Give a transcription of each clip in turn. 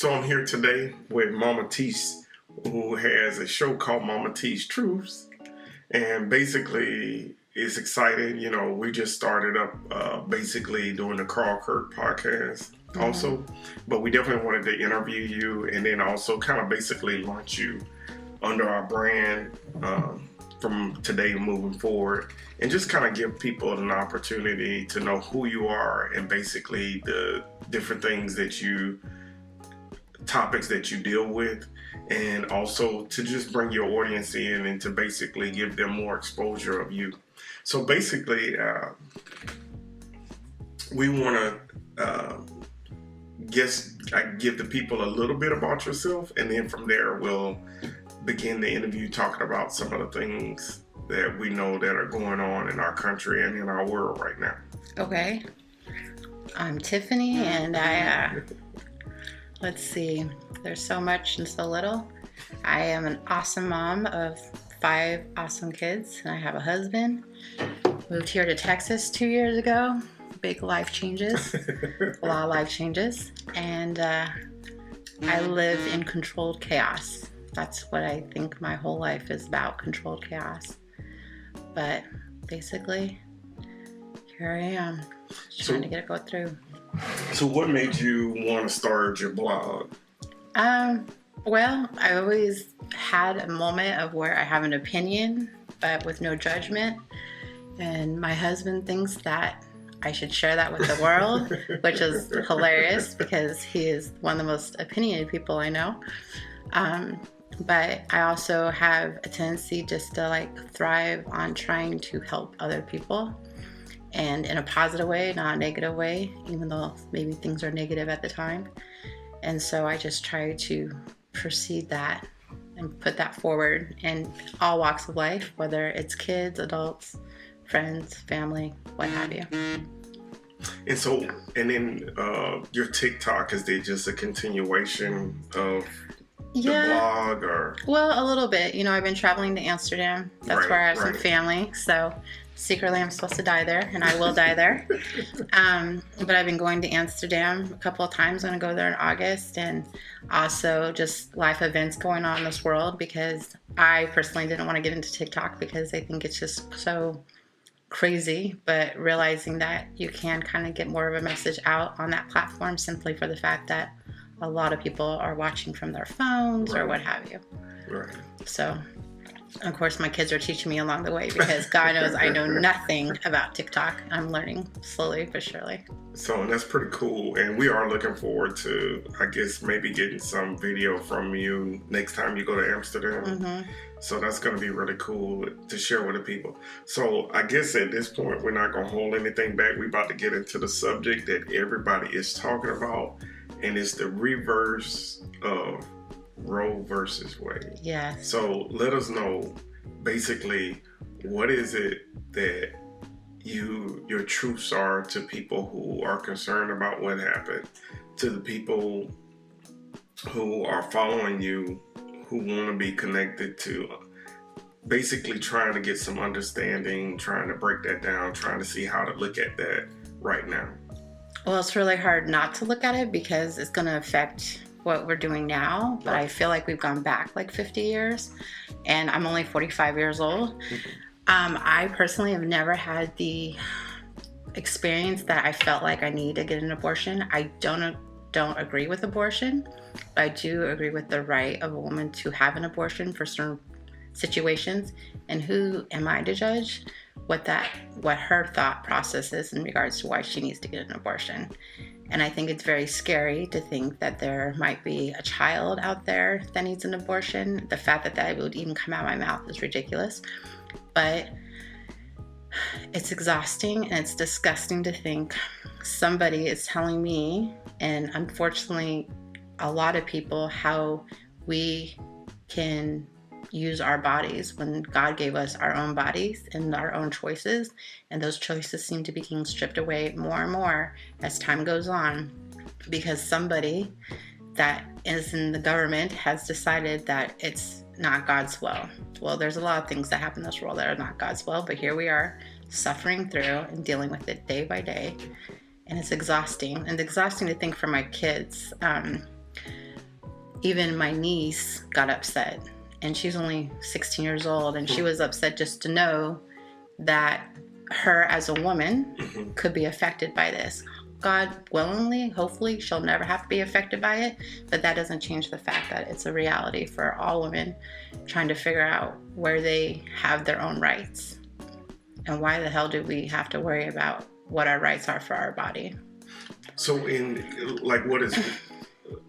So I'm here today with Mama T's, who has a show called Mama T's Truths, and basically is excited. You know, we just started up basically doing the Karl Kirk Podcast also, but we definitely wanted to interview you and then also kind of basically launch you under our brand from today moving forward, and just kind of give people an opportunity to know who you are and basically the different things that topics that you deal with, and also to just bring your audience in and to basically give them more exposure of you. So basically, we want to give the people a little bit about yourself, and then from there we'll begin the interview talking about some of the things that we know that are going on in our country and in our world right now. Okay. I'm Tiffany, and let's see, there's so much and so little. I am an awesome mom of 5 awesome kids, and I have a husband. Moved here to Texas 2 years ago. Big life changes, a lot of life changes, and I live in controlled chaos. That's what I think my whole life is about, controlled chaos. But basically, here I am, trying to get it go through. So what made you want to start your blog? Well, I always had a moment of where I have an opinion, but with no judgment. And my husband thinks that I should share that with the world, which is hilarious because he is one of the most opinionated people I know. But I also have a tendency just to thrive on trying to help other people, and in a positive way, not a negative way, even though maybe things are negative at the time. And so I just try to proceed that and put that forward in all walks of life, whether it's kids, adults, friends, family, what have you. And so, and then your TikTok, is it just a continuation of the blog, or? Well, a little bit. You know, I've been traveling to Amsterdam. That's where I have some family. So secretly I'm supposed to die there, and I will die there. But I've been going to Amsterdam a couple of times. I'm going to go there in August, and also just life events going on in this world, because I personally didn't want to get into TikTok because I think it's just so crazy, but realizing that you can kind of get more of a message out on that platform simply for the fact that a lot of people are watching from their phones or what have you. Right. So, of course, my kids are teaching me along the way, because God knows I know nothing about TikTok. I'm learning slowly but surely. So that's pretty cool. And we are looking forward to, I guess, maybe getting some video from you next time you go to Amsterdam. Mm-hmm. So that's going to be really cool to share with the people. So I guess at this point, we're not going to hold anything back. We're about to get into the subject that everybody is talking about, and it's the reverse of Roe versus Wade. Yeah. So let us know, basically, what is it that your truths are to people who are concerned about what happened, to the people who are following you, who want to be connected to, basically trying to get some understanding, trying to break that down, trying to see how to look at that right now. Well, it's really hard not to look at it because it's going to affect what we're doing now, but I feel like we've gone back 50 years, and I'm only 45 years old. I personally have never had the experience that I felt like I need to get an abortion. I don't agree with abortion, but I do agree with the right of a woman to have an abortion for certain situations. And who am I to judge what her thought process is in regards to why she needs to get an abortion? And I think it's very scary to think that there might be a child out there that needs an abortion. The fact that would even come out of my mouth is ridiculous. But it's exhausting and it's disgusting to think somebody is telling me, and unfortunately a lot of people, how we can use our bodies when God gave us our own bodies and our own choices, and those choices seem to be being stripped away more and more as time goes on, because somebody that is in the government has decided that it's not God's will. Well, there's a lot of things that happen in this world that are not God's will, but here we are suffering through and dealing with it day by day, and it's exhausting. And it's exhausting to think for my kids. even my niece got upset, and she's only 16 years old, and she was upset just to know that her as a woman could be affected by this. God willingly, hopefully, she'll never have to be affected by it, but that doesn't change the fact that it's a reality for all women trying to figure out where they have their own rights. And why the hell do we have to worry about what our rights are for our body? So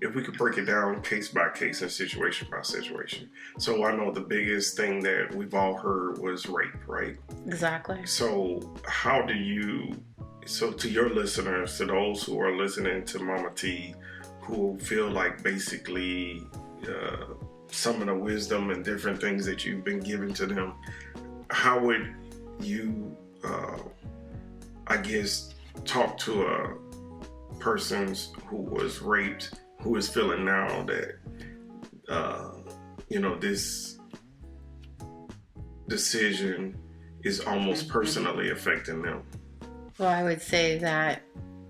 if we could break it down case by case and situation by situation. So I know the biggest thing that we've all heard was rape, right? Exactly. So to your listeners, to those who are listening to Mama T, who feel like basically some of the wisdom and different things that you've been giving to them, how would you, talk to a person who was raped, who is feeling now that, this decision is almost personally affecting them? Well, I would say that,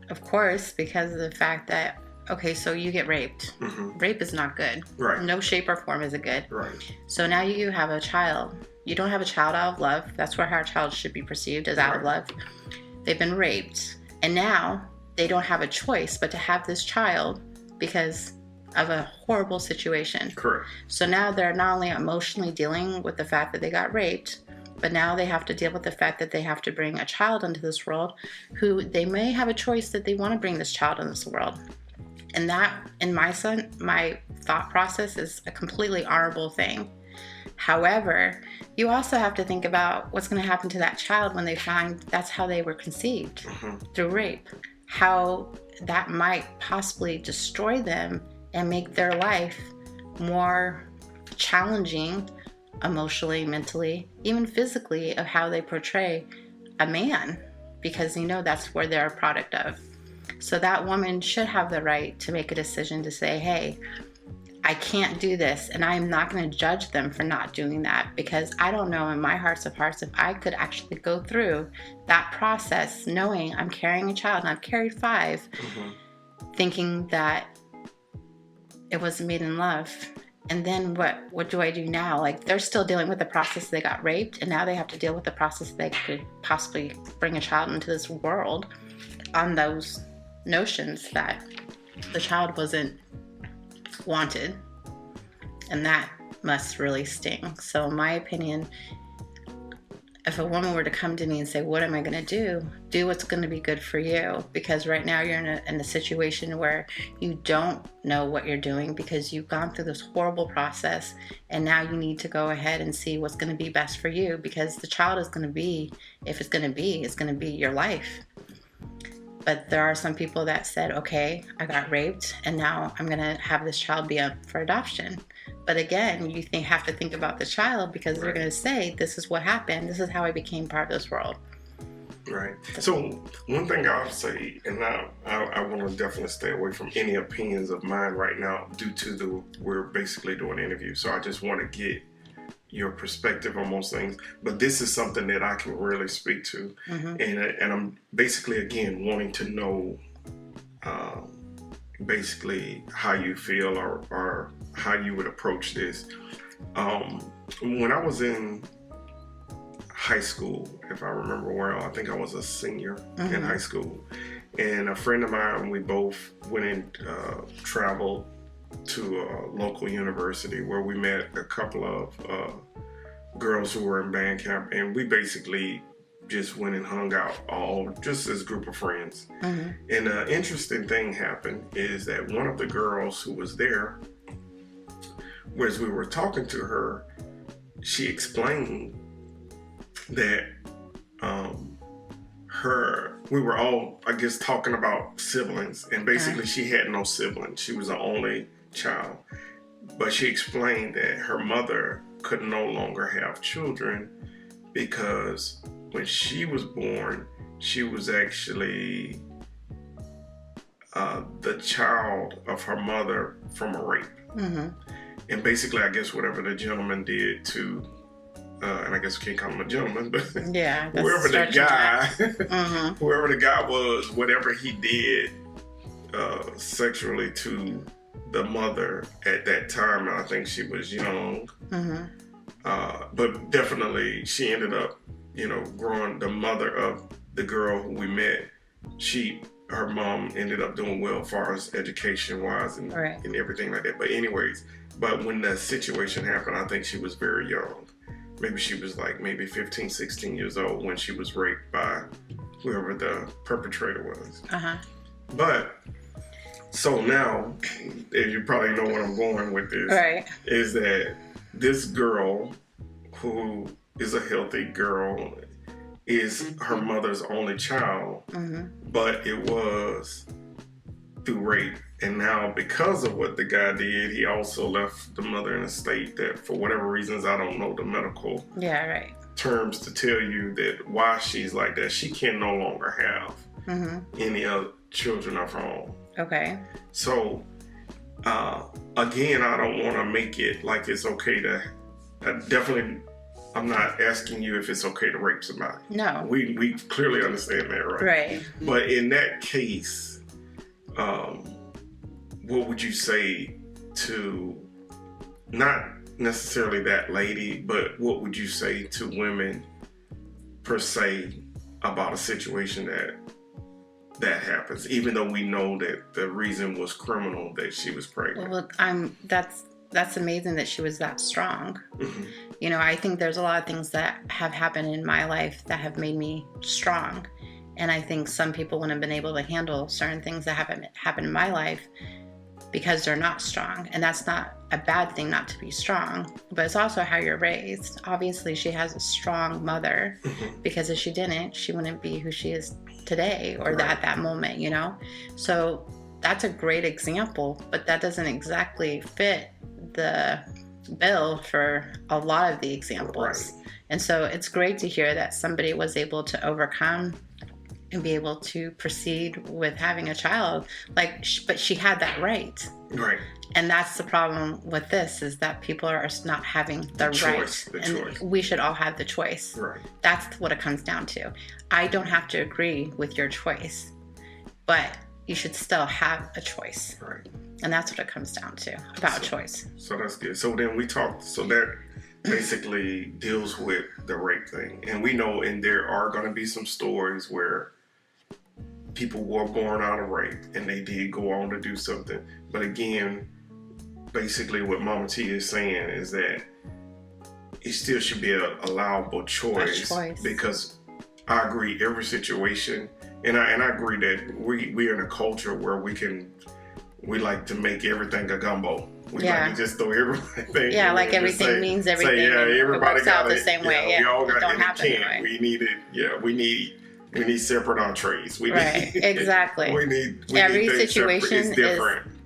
of course, because of the fact that, okay, so you get raped. Rape is not good. Right. No shape or form is it good. Right. So now you have a child. You don't have a child out of love. That's where our child should be perceived, as out of love. They've been raped. And now they don't have a choice but to have this child because of a horrible situation. Correct. So now they're not only emotionally dealing with the fact that they got raped, but now they have to deal with the fact that they have to bring a child into this world who they may have a choice that they want to bring this child into this world. And that, in my thought process, is a completely honorable thing. However, you also have to think about what's going to happen to that child when they find that's how they were conceived, through rape. How that might possibly destroy them and make their life more challenging emotionally, mentally, even physically, of how they portray a man, because that's where they're a product of. So that woman should have the right to make a decision to say, hey, I can't do this, and I'm not going to judge them for not doing that, because I don't know in my hearts of hearts if I could actually go through that process knowing I'm carrying a child, and I've carried 5, thinking that it wasn't made in love. And then what do I do now? Like, they're still dealing with the process they got raped, and now they have to deal with the process they could possibly bring a child into this world on those notions that the child wasn't wanted. And that must really sting. So in my opinion, if a woman were to come to me and say, what am I going to do? Do what's going to be good for you. Because right now you're in a situation where you don't know what you're doing because you've gone through this horrible process. And now you need to go ahead and see what's going to be best for you. Because the child is going to be, if it's going to be your life. But there are some people that said, okay, I got raped and now I'm going to have this child be up for adoption. But again, you have to think about the child, because they're going to say, this is what happened. This is how I became part of this world. Right. So one thing I'll say, and now I want to definitely stay away from any opinions of mine right now due to we're basically doing an interview. So I just want to get your perspective on most things. But this is something that I can really speak to. And I'm basically, again, wanting to know basically how you feel or how you would approach this. When I was in high school, if I remember well, I think I was a senior in high school, and a friend of mine, we both went and traveled to a local university where we met a couple of girls who were in band camp, and we basically just went and hung out all just as a group of friends. And an interesting thing happened is that one of the girls who was there, as we were talking to her, she explained that we were all, I guess, talking about siblings, and basically she had no siblings. She was the only child. But she explained that her mother could no longer have children because when she was born, she was actually the child of her mother from a rape. And basically, I guess whatever the gentleman did to, and I guess we can't call him a gentleman, but whoever the guy was, whatever he did sexually to the mother at that time. I think she was young. Mm-hmm. But definitely she ended up, growing. The mother of the girl who we met, her mom ended up doing well as far as education-wise and everything like that. But anyways, when the situation happened, I think she was very young. Maybe she was like 15, 16 years old when she was raped by whoever the perpetrator was. Uh-huh. But, so now, and you probably know where I'm going with this, is that this girl, who is a healthy girl, is her mother's only child, but it was through rape. And now, because of what the guy did, he also left the mother in a state that, for whatever reasons, I don't know the medical terms to tell you that why she's like that. She can no longer have any other children of her own. Okay. So, again, I don't want to make it like it's okay to, I'm not asking you if it's okay to rape somebody. No. We clearly understand that, right? Right. But in that case, what would you say to, not necessarily that lady, but what would you say to women per se about a situation that happens, even though we know that the reason was criminal, that she was pregnant? Well, that's amazing that she was that strong. Mm-hmm. I think there's a lot of things that have happened in my life that have made me strong. And I think some people wouldn't have been able to handle certain things that haven't happened in my life because they're not strong. And that's not a bad thing not to be strong, but it's also how you're raised. Obviously, she has a strong mother, because if she didn't, she wouldn't be who she is today or at that moment, So that's a great example, but that doesn't exactly fit the bill for a lot of the examples. Right. And so it's great to hear that somebody was able to overcome and be able to proceed with having a child. But she had that right. Right. And that's the problem with this, is that people are not having the right. Choice. We should all have the choice. Right. That's what it comes down to. I don't have to agree with your choice, but you should still have a choice. Right. And that's what it comes down to, about choice. So that's good. So then that basically deals with the rape thing. And we know, and there are going to be some stories where people were born out of rape and they did go on to do something. But again, basically what Mama T is saying is that it still should be an allowable choice. Because I agree, every situation, and I agree that we're in a culture where we like to make everything a gumbo. We like to just throw everything. Yeah, like everything means everything. Say, everybody got the same way. Yeah, we all got it. Don't happen. We need it. Yeah, we need separate entrees. Exactly. Every situation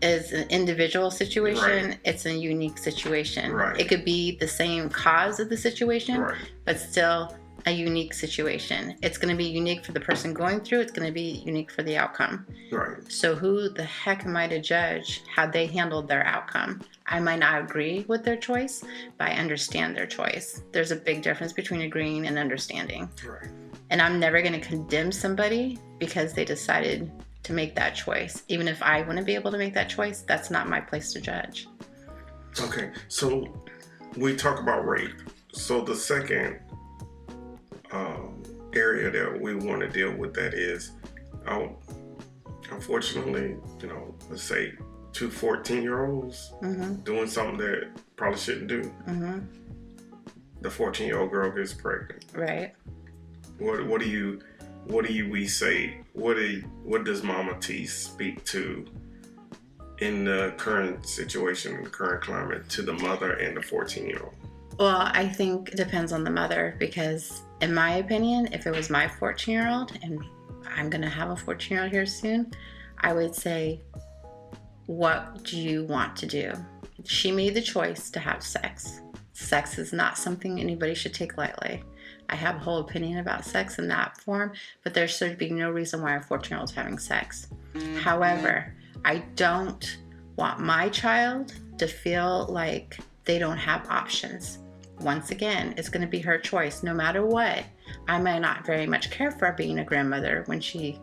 is an individual situation. Right. It's a unique situation. Right. It could be the same cause of the situation, but still a unique situation. It's going to be unique for the person going through. It's going to be unique for the outcome. Right. So who the heck am I to judge how they handled their outcome? I might not agree with their choice, but I understand their choice. There's a big difference between agreeing and understanding. Right. And I'm never going to condemn somebody because they decided to make that choice. Even if I wouldn't be able to make that choice, that's not my place to judge. Okay, so we talk about rape. So the second area that we want to deal with, that is, unfortunately, let's say 2 14-year-olds doing something that probably shouldn't do. Mm-hmm. The 14-year-old girl gets pregnant. Right. What do we say? What does Mama T speak to in the current situation, in the current climate, to the mother and the 14-year-old? Well, I think it depends on the mother, because in my opinion, if it was my 14-year-old, and I'm going to have a 14-year-old here soon, I would say, what do you want to do? She made the choice to have sex. Sex is not something anybody should take lightly. I have a whole opinion about sex in that form, but there should be no reason why a 14-year-old is having sex. However, I don't want my child to feel like they don't have options. Once again, it's going to be her choice no matter what. I might not very much care for being a grandmother when she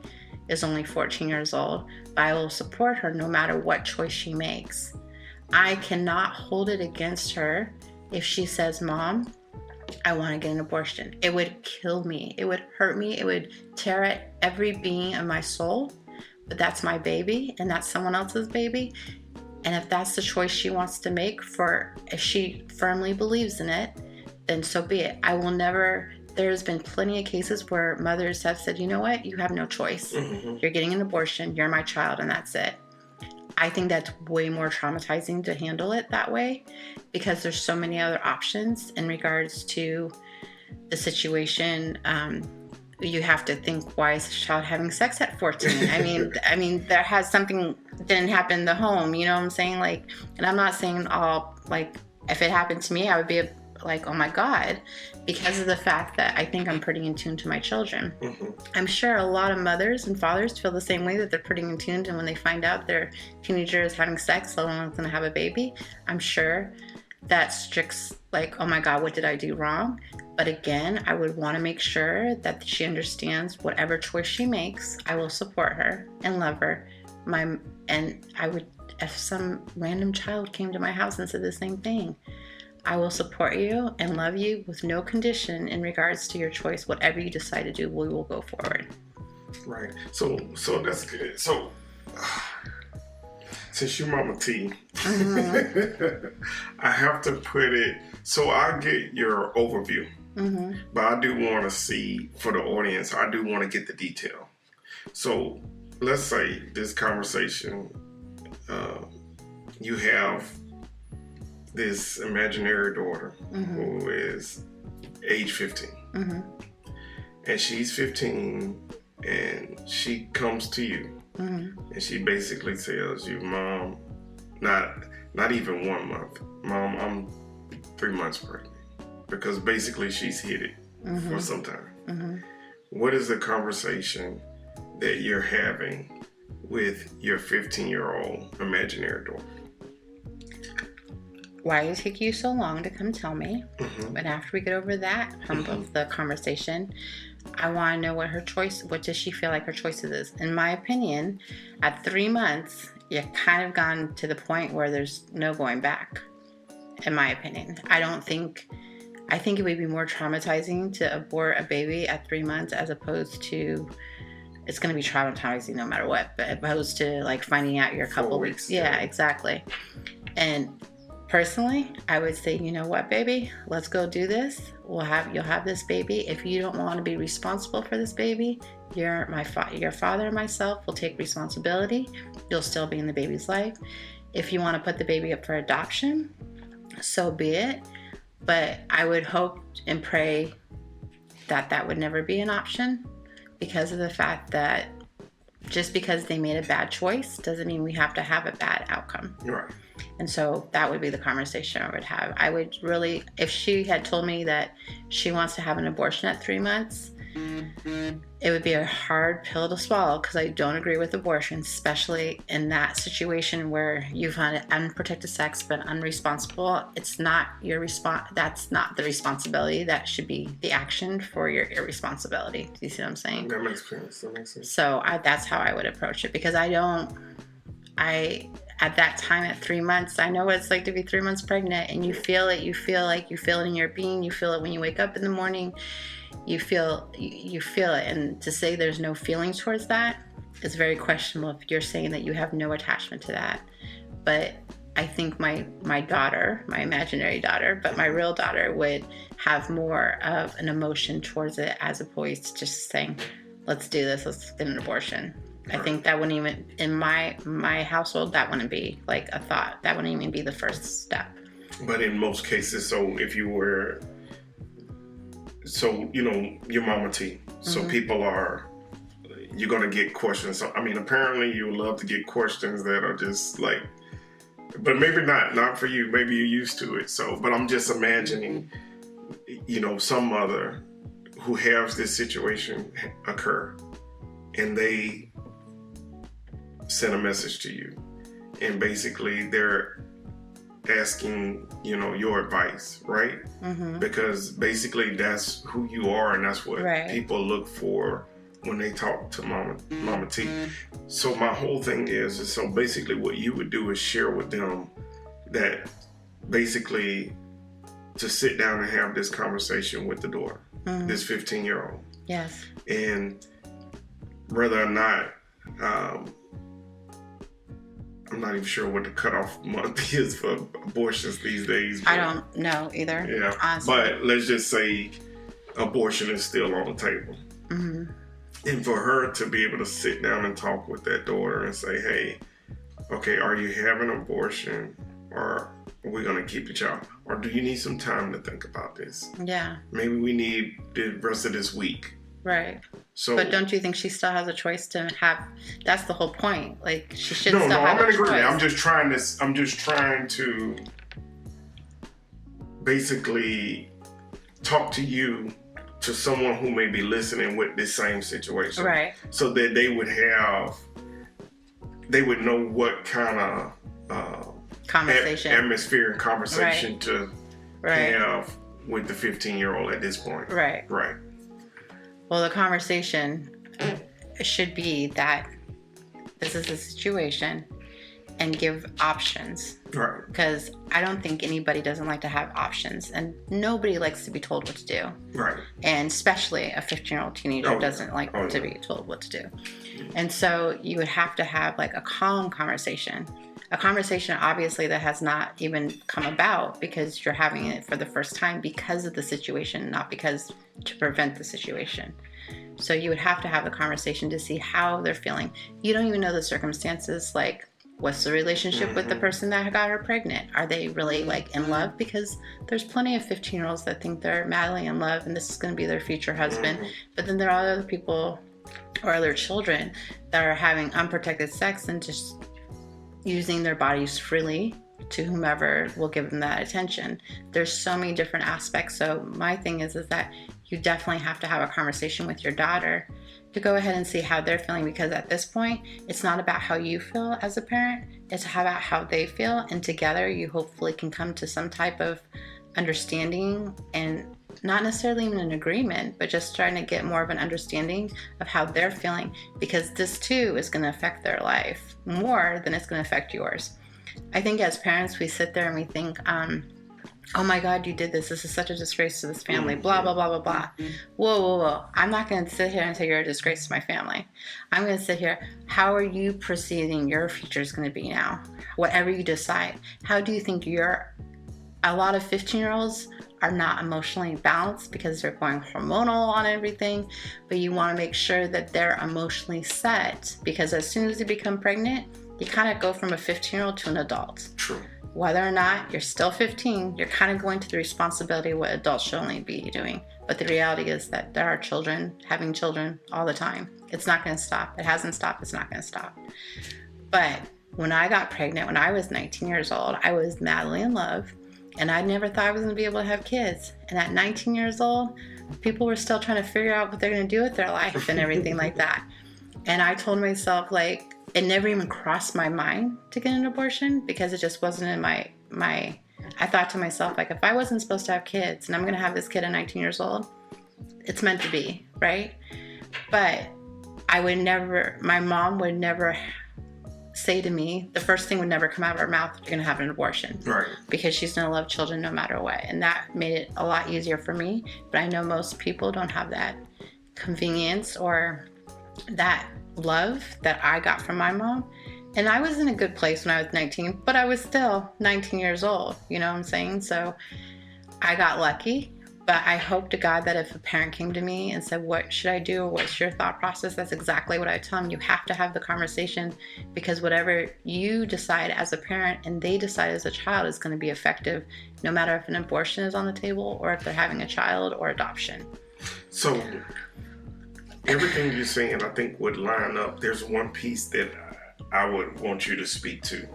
is only 14 years old, but I will support her no matter what choice she makes. I cannot hold it against her if she says, Mom, I want to get an abortion. It would kill me. It would hurt me. It would tear at every being of my soul. But that's my baby, and that's someone else's baby. And if that's the choice she wants to make, if she firmly believes in it, then so be it. I will never. There's been plenty of cases where mothers have said, you know what, you have no choice. Mm-hmm. You're getting an abortion. You're my child, and that's it. I think that's way more traumatizing to handle it that way, because there's so many other options in regards to the situation. You have to think, why is this child having sex at 14? I mean, there has something didn't happen in the home. You know what I'm saying? Like, and I'm not saying if it happened to me, I would be like, oh my God, because of the fact that I think I'm pretty in tune to my children. Mm-hmm. I'm sure a lot of mothers and fathers feel the same way, that they're pretty in tune, and when they find out their teenager is having sex, let alone going to have a baby, I'm sure that strikes like, oh my God, what did I do wrong? But again, I would want to make sure that she understands whatever choice she makes, I will support her and love her. And I would, if some random child came to my house and said the same thing, I will support you and love you with no condition in regards to your choice. Whatever you decide to do, we will go forward. Right. So that's good. So since you're Mama T, mm-hmm. I have to put it, so I get your overview, mm-hmm. but I do want to see, for the audience, I do want to get the detail. So let's say this conversation, you have this imaginary daughter, mm-hmm. who is age 15. Mm-hmm. And she's 15, and she comes to you, mm-hmm. and she basically tells you, Mom, not even 1 month, Mom, I'm 3 months pregnant. Because basically she's hid it, mm-hmm. for some time. Mm-hmm. What is the conversation that you're having with your 15-year-old imaginary daughter? Why did it take you so long to come tell me? Mm-hmm. And after we get over that hump, mm-hmm. of the conversation, I want to know what does she feel like her choices is? In my opinion, at 3 months, you've kind of gone to the point where there's no going back, in my opinion. I think it would be more traumatizing to abort a baby at 3 months, as opposed to, it's going to be traumatizing no matter what, but opposed to like finding out you're a couple weeks. Yeah, exactly. And personally, I would say, you know what, baby, let's go do this. You'll have this baby. If you don't want to be responsible for this baby, your father and myself will take responsibility. You'll still be in the baby's life. If you want to put the baby up for adoption, so be it. But I would hope and pray that would never be an option, because of the fact that just because they made a bad choice doesn't mean we have to have a bad outcome. Right. And so that would be the conversation I would have. I would really, if she had told me that she wants to have an abortion at 3 months, mm-hmm. it would be a hard pill to swallow, because I don't agree with abortion, especially in that situation where you've had unprotected sex but unresponsible. It's not your that's not the responsibility. That should be the action for your irresponsibility. Do you see what I'm saying? That makes sense. So that's how I would approach it, because at that time, at 3 months, I know what it's like to be 3 months pregnant, and you feel it. You feel it in your being. You feel it when you wake up in the morning. You feel it. And to say there's no feelings towards that is very questionable if you're saying that you have no attachment to that. But I think my daughter, my imaginary daughter, but my real daughter would have more of an emotion towards it, as opposed to just saying, let's do this, let's get an abortion. I think that wouldn't even, in my household, that wouldn't be like a thought. That wouldn't even be the first step. But in most cases, so if you were, so, you know, your Mama T, so mm-hmm. people you're going to get questions. So, I mean, apparently you love to get questions that are just like, but maybe not for you. Maybe you're used to it. So, but I'm just imagining, you know, some mother who has this situation occur, and they send a message to you, and basically they're asking, you know, your advice, right? Mm-hmm. Because basically that's who you are, and that's what right. people look for when they talk to Mama T. So my whole thing is so basically what you would do is share with them that basically to sit down and have this conversation with the daughter, this 15-year-old. Yes. And whether or not, I'm not even sure what the cutoff month is for abortions these days. I don't know either. Yeah. Honestly. But let's just say abortion is still on the table. Mm-hmm. And for her to be able to sit down and talk with that daughter and say, hey, okay, are you having an abortion or are we going to keep the child? Or do you need some time to think about this? Yeah. Maybe we need the rest of this week. Right. So, but don't you think she still has a choice to have? That's the whole point. Like she should still have I'm in a agreement. choice. I'm just trying to basically talk to you, to someone who may be listening with this same situation. Right. So that they would know what kind of conversation, atmosphere and conversation right. to have with the 15-year-old at this point. Right. Right. Well, the conversation should be that this is a situation and give options. Right. Because I don't think anybody doesn't like to have options, and nobody likes to be told what to do. Right. And especially a 15-year-old teenager doesn't like to be told what to do. And so you would have to have like a calm conversation. A conversation, obviously, that has not even come about because you're having it for the first time because of the situation, not because to prevent the situation. So you would have to have the conversation to see how they're feeling. You don't even know the circumstances, like what's the relationship with the person that got her pregnant? Are they really like in love? Because there's plenty of 15-year-olds that think they're madly in love and this is going to be their future husband. But then there are other people or other children that are having unprotected sex and just using their bodies freely to whomever will give them that attention. There's so many different aspects. So my thing is that you definitely have to have a conversation with your daughter to go ahead and see how they're feeling, because at this point, it's not about how you feel as a parent, it's about how they feel, and together you hopefully can come to some type of understanding, and not necessarily even an agreement, but just trying to get more of an understanding of how they're feeling, because this too is going to affect their life more than it's going to affect yours. I think as parents, we sit there and we think, oh my God, you did this. This is such a disgrace to this family, blah, blah, blah, blah, blah. Whoa. I'm not going to sit here and say you're a disgrace to my family. I'm going to sit here, how are you perceiving your future is going to be now? Whatever you decide, how do you think a lot of 15-year-olds are not emotionally balanced because they're going hormonal on everything, but you want to make sure that they're emotionally set, because as soon as you become pregnant, you kind of go from a 15-year-old to an adult. True. Whether or not you're still 15, you're kind of going to the responsibility of what adults should only be doing. But the reality is that there are children having children all the time. It's not going to stop. It hasn't stopped. It's not going to stop. But when I got pregnant, when I was 19 years old, I was madly in love. And I never thought I was going to be able to have kids. And at 19 years old, people were still trying to figure out what they're going to do with their life and everything like that. And I told myself, like, it never even crossed my mind to get an abortion, because it just wasn't in my I thought to myself, like, if I wasn't supposed to have kids and I'm going to have this kid at 19 years old, it's meant to be, right? But my mom would never say to me, the first thing would never come out of her mouth, you're going to have an abortion. Right. Because she's going to love children no matter what. And that made it a lot easier for me. But I know most people don't have that convenience or that love that I got from my mom. And I was in a good place when I was 19, but I was still 19 years old. You know what I'm saying? So I got lucky. But I hope to God that if a parent came to me and said, what should I do? What's your thought process? That's exactly what I tell them. You have to have the conversation, because whatever you decide as a parent and they decide as a child is going to be effective, no matter if an abortion is on the table or if they're having a child or adoption. So everything you're saying, I think, would line up. There's one piece that I would want you to speak to.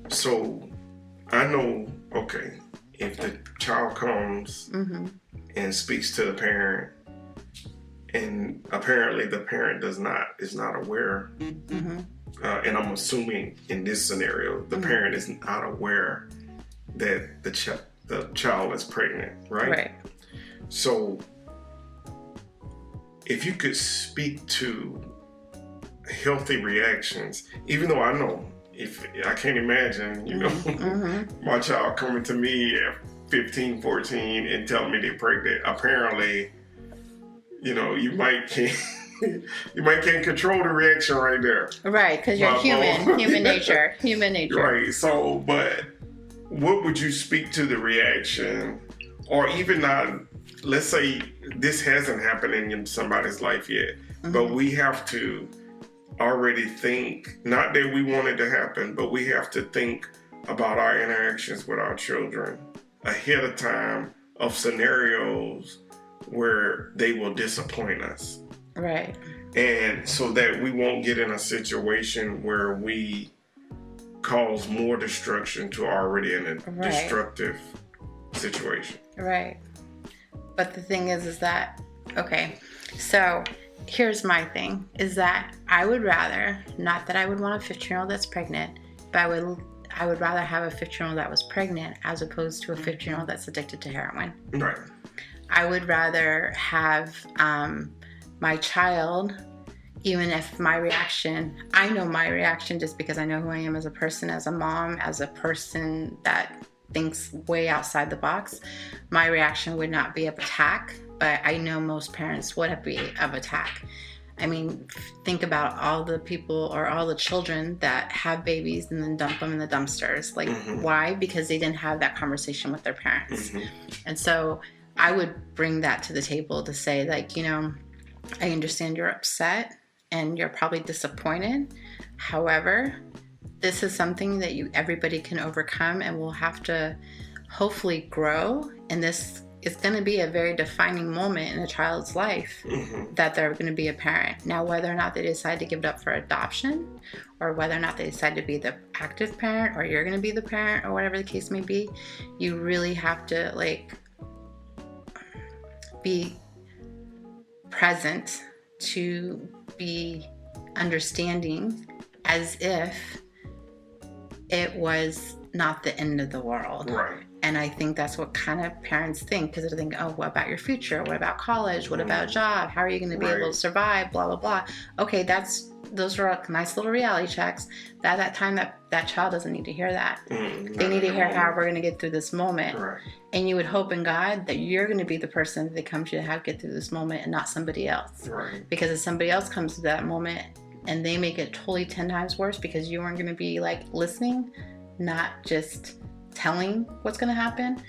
So I know, okay, if the child comes and speaks to the parent, and apparently the parent is not aware, and I'm assuming in this scenario the parent is not aware that the child is pregnant, right? Right. So if you could speak to healthy reactions, even though I know, if I can't imagine, you know, my child coming to me at 15, 14 and telling me they're pregnant. Apparently, you know, you might can't control the reaction right there. Right, because you're human nature. Right. So, but what would you speak to the reaction, or even not? Let's say this hasn't happened in somebody's life yet, but we have to already think, not that we want it to happen, but we have to think about our interactions with our children ahead of time of scenarios where they will disappoint us. Right. And so that we won't get in a situation where we cause more destruction to already in a destructive situation. Right. But the thing is that, okay, so here's my thing, is that I would rather, not that I would want a 15-year-old that's pregnant, but I would rather have a 15-year-old that was pregnant as opposed to a 15-year-old that's addicted to heroin. Right. I would rather have my child, even if my reaction, I know my reaction just because I know who I am as a person, as a mom, as a person that thinks way outside the box. My reaction would not be of attack, but I know most parents would be of attack. I mean, think about all the people or all the children that have babies and then dump them in the dumpsters. Like, why? Because they didn't have that conversation with their parents. And so I would bring that to the table to say, like, you know, I understand you're upset and you're probably disappointed. However, this is something that everybody can overcome, and we'll have to hopefully grow. And this is going to be a very defining moment in a child's life that they're going to be a parent. Now, whether or not they decide to give it up for adoption, or whether or not they decide to be the active parent, or you're going to be the parent, or whatever the case may be, you really have to like be present, to be understanding as if it was not the end of the world. Right. And I think that's what kind of parents think, because they're thinking, oh, what about your future? What about college? What about a job? How are you going to be able to survive? Blah, blah, blah. Okay, those are nice little reality checks. That time that child doesn't need to hear that. They need to hear how we're going to get through this moment. Right. And you would hope in God that you're going to be the person that they come to have get through this moment, and not somebody else. Right. Because if somebody else comes to that moment and they make it totally 10 times worse because you weren't going to be like listening, not just telling what's going to happen,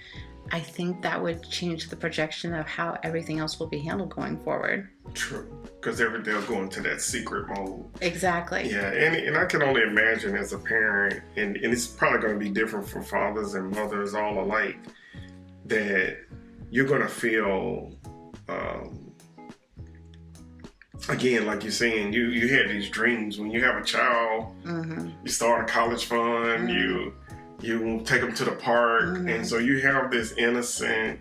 I think that would change the projection of how everything else will be handled going forward. True. Because they'll go into that secret mode. Exactly. Yeah, and I can only imagine as a parent, and it's probably going to be different for fathers and mothers all alike, that you're going to feel, again, like you're saying, you had these dreams. When you have a child, you start a college fund, you take them to the park, and so you have this innocent,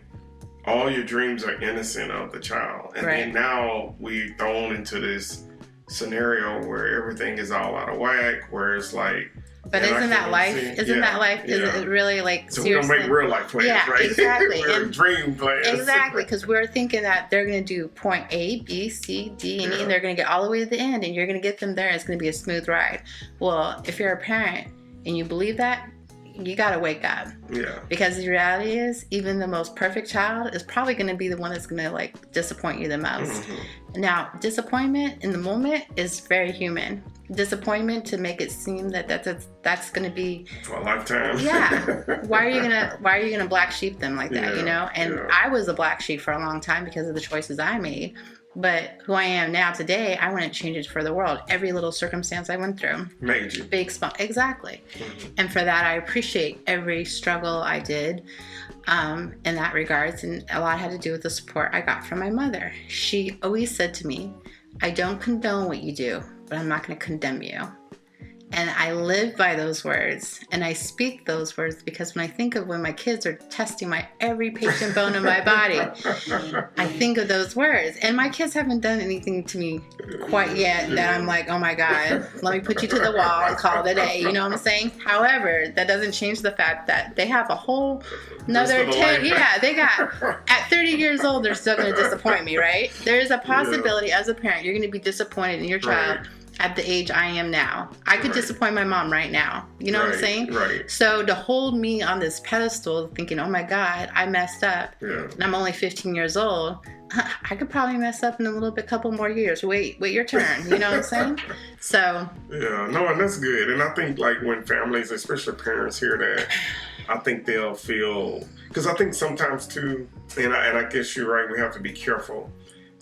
all your dreams are innocent of the child. And then now we're thrown into this scenario where everything is all out of whack, where it's like, but isn't that life? Isn't that life? Is it really like so seriously? We're going to make real life plans, right? Exactly. We're dream plans. Exactly, because we're thinking that they're going to do point A, B, C, D, and E, and they're going to get all the way to the end, and you're going to get them there, and it's going to be a smooth ride. Well, if you're a parent and you believe that, you got to wake up. Yeah. Because the reality is, even the most perfect child is probably going to be the one that's going to like disappoint you the most. Now, disappointment in the moment is very human. Disappointment to make it seem that that's going to be for a lifetime. Yeah. Why are you gonna black sheep them like that? You know. And I was a black sheep for a long time because of the choices I made. But who I am now today, I wouldn't change it for the world. Every little circumstance I went through. Made you. Big, small. Exactly. And for that, I appreciate every struggle I did in that regards. And a lot had to do with the support I got from my mother. She always said to me, I don't condone what you do, but I'm not going to condemn you. And I live by those words, and I speak those words because when I think of when my kids are testing my every patient bone in my body, I think of those words. And my kids haven't done anything to me quite yet that I'm like, oh my God, let me put you to the wall and call it a day. You know what I'm saying? However, that doesn't change the fact that they have a whole another 10. Yeah, they got, at 30 years old, they're still going to disappoint me, right? There is a possibility as a parent, you're going to be disappointed in your child. At the age I am now. I could disappoint my mom right now. You know what I'm saying? Right. So to hold me on this pedestal thinking, oh my God, I messed up. Yeah. And I'm only 15 years old. I could probably mess up in a couple more years. Wait your turn. You know what I'm saying? So. Yeah, no, and that's good. And I think like when families, especially parents, hear that, I think they'll feel, because I think sometimes too, and I guess you're right, we have to be careful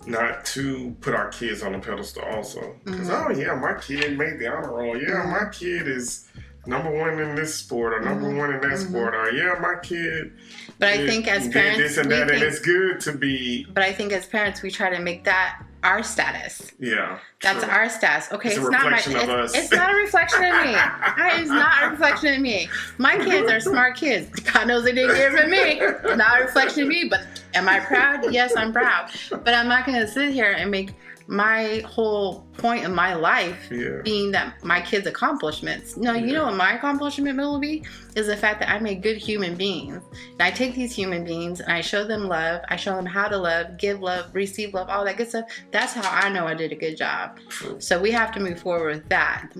not to put our kids on a pedestal also. Because, oh yeah, my kid made the honor roll. Yeah, my kid is number one in this sport or number one in that sport. Or yeah, my kid I think as parents, this and that, and it's good to be. But I think as parents, we try to make that our status. Yeah. That's our status. Okay, it's not us. It's not a reflection of me. It's not a reflection of me. My kids are smart kids. God knows they didn't get it from me. It's not a reflection of me, but am I proud? Yes, I'm proud. But I'm not going to sit here and make my whole point of my life being that my kids' accomplishments. No, you know what my accomplishment will be? Is the fact that I make good human beings. And I take these human beings and I show them love. I show them how to love, give love, receive love, all that good stuff. That's how I know I did a good job. So we have to move forward with that.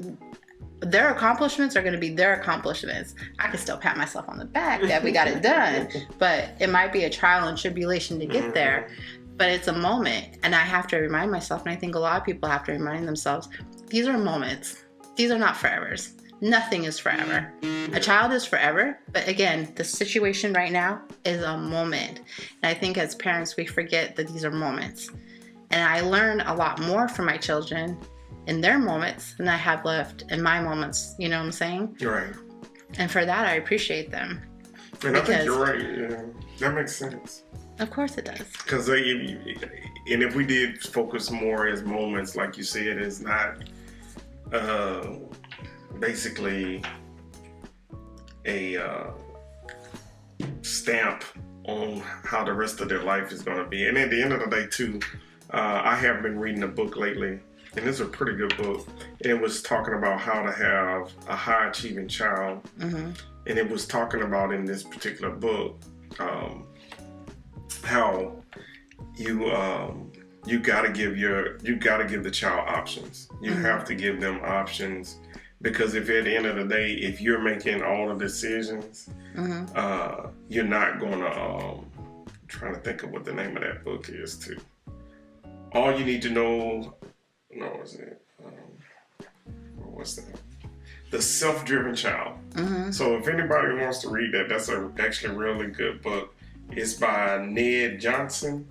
Their accomplishments are going to be their accomplishments. I can still pat myself on the back that we got it done, but it might be a trial and tribulation to get there. But it's a moment, and I have to remind myself, and I think a lot of people have to remind themselves, these are moments. These are not forevers. Nothing is forever. A child is forever, but again, the situation right now is a moment. And I think as parents, we forget that these are moments. And I learn a lot more from my children in their moments than I have left in my moments. You know what I'm saying? You're right. And for that, I appreciate them. And I think you're right. Yeah, that makes sense. Of course it does. Because if we did focus more as moments, like you said, it's not basically a stamp on how the rest of their life is going to be. And at the end of the day, too, I have been reading a book lately, and it's a pretty good book. And it was talking about how to have a high-achieving child. And it was talking about in this particular book how you gotta give the child options. You have to give them options, because if at the end of the day, if you're making all the decisions, you're not gonna. I'm trying to think of what the name of that book is too. All you need to know. No, is it? What's that? The SelfDriven Child. So if anybody wants to read that, that's actually a really good book. It's by Ned Johnson,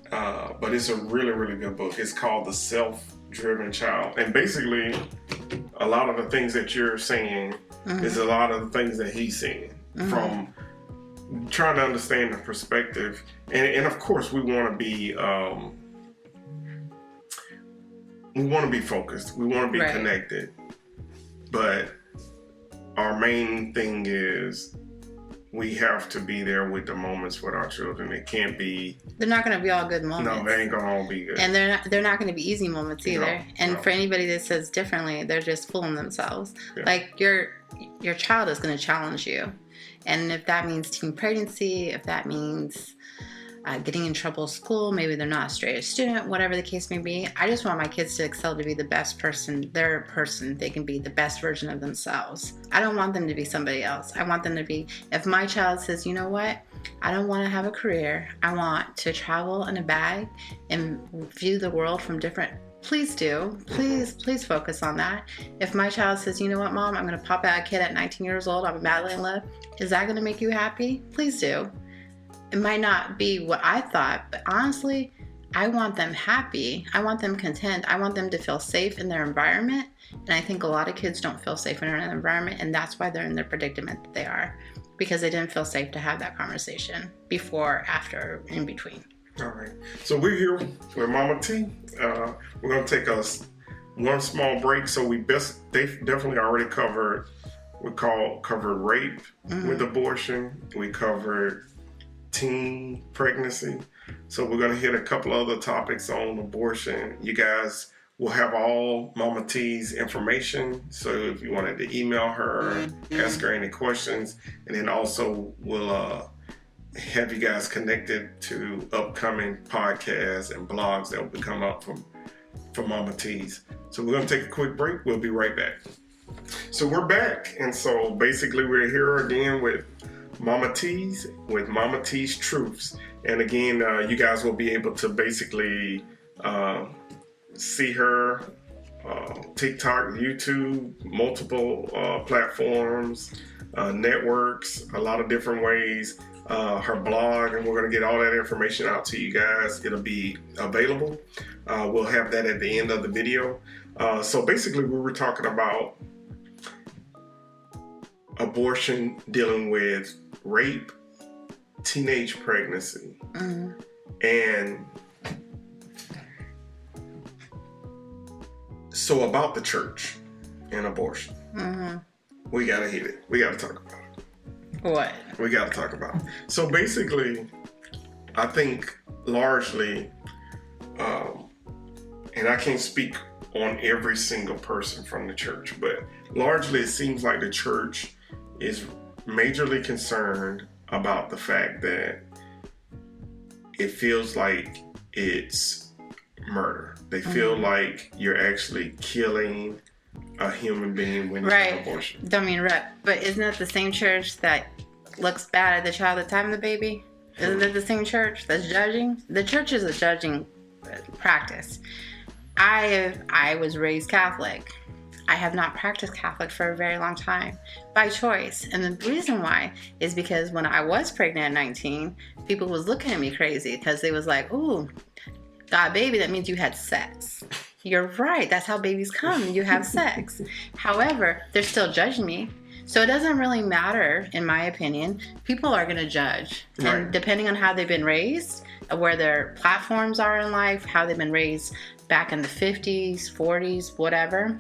but it's a really, really good book. It's called The SelfDriven Child. And basically, a lot of the things that you're saying is a lot of the things that he's saying from trying to understand the perspective. And of course, we want to be focused. We want to be connected. But our main thing is we have to be there with the moments with our children. It can't be. They're not going to be all good moments. No, they ain't going to all be good. And they're not going to be easy moments either. For anybody that says differently, they're just fooling themselves. Yeah. Like your child is going to challenge you, and if that means teen pregnancy, if that means getting in trouble at school, maybe they're not a straight A student, whatever the case may be. I just want my kids to excel, to be the best person, their person. They can be the best version of themselves. I don't want them to be somebody else. I want them to be, if my child says, you know what, I don't want to have a career. I want to travel in a bag and view the world from different. Please do. Please focus on that. If my child says, you know what, Mom, I'm going to pop out a kid at 19 years old. I'm madly in love. Is that going to make you happy? Please do. It might not be what I thought, but honestly, I want them happy. I want them content. I want them to feel safe in their environment. And I think a lot of kids don't feel safe in their environment, and that's why they're in the predicament that they are, because they didn't feel safe to have that conversation before, after, in between. All right. So we're here with Mama T. We're going to take one small break. So they definitely already covered. We covered rape with abortion. We covered teen pregnancy. So we're gonna hit a couple other topics on abortion. You guys will have all Mama T's information. So if you wanted to email her, ask her any questions, and then also we'll have you guys connected to upcoming podcasts and blogs that will come up from Mama T's. So we're gonna take a quick break. We'll be right back. So we're back, and so basically we're here again with Mama T's, with Mama T's Truths. And again, you guys will be able to basically see her TikTok, YouTube, multiple platforms, networks, a lot of different ways, her blog, and we're going to get all that information out to you guys. It'll be available. We'll have that at the end of the video. So basically we were talking about abortion, dealing with rape, teenage pregnancy, and so about the church and abortion. We gotta hit it. We gotta talk about it. What? We gotta talk about it. So basically, I think largely, and I can't speak on every single person from the church, but largely it seems like the church is majorly concerned about the fact that it feels like it's murder. They feel like you're actually killing a human being when you have abortion. Don't mean rep, but isn't it the same church that looks bad at the child at the time of the baby? Isn't it the same church that's judging? The church is a judging practice. I was raised Catholic. I have not practiced Catholic for a very long time by choice. And the reason why is because when I was pregnant at 19, people was looking at me crazy because they was like, ooh, got a baby, that means you had sex. You're right. That's how babies come. You have sex. However, they're still judging me. So it doesn't really matter, in my opinion. People are going to judge. Right. And depending on how they've been raised, where their platforms are in life, how they've been raised back in the 50s, 40s, whatever,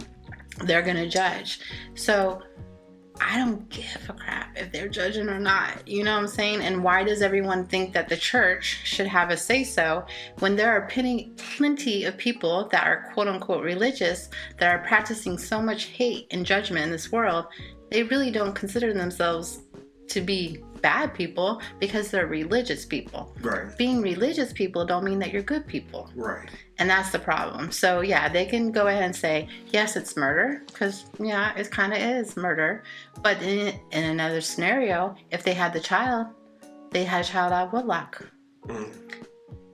they're going to judge. So I don't give a crap if they're judging or not. You know what I'm saying? And why does everyone think that the church should have a say-so when there are plenty of people that are quote-unquote religious that are practicing so much hate and judgment in this world? They really don't consider themselves to be bad people because they're religious people. Right. Being religious people don't mean that you're good people. Right. And that's the problem. So yeah, they can go ahead and say, yes, it's murder, because yeah, it kind of is murder. But in another scenario, if they had a child out of wedlock.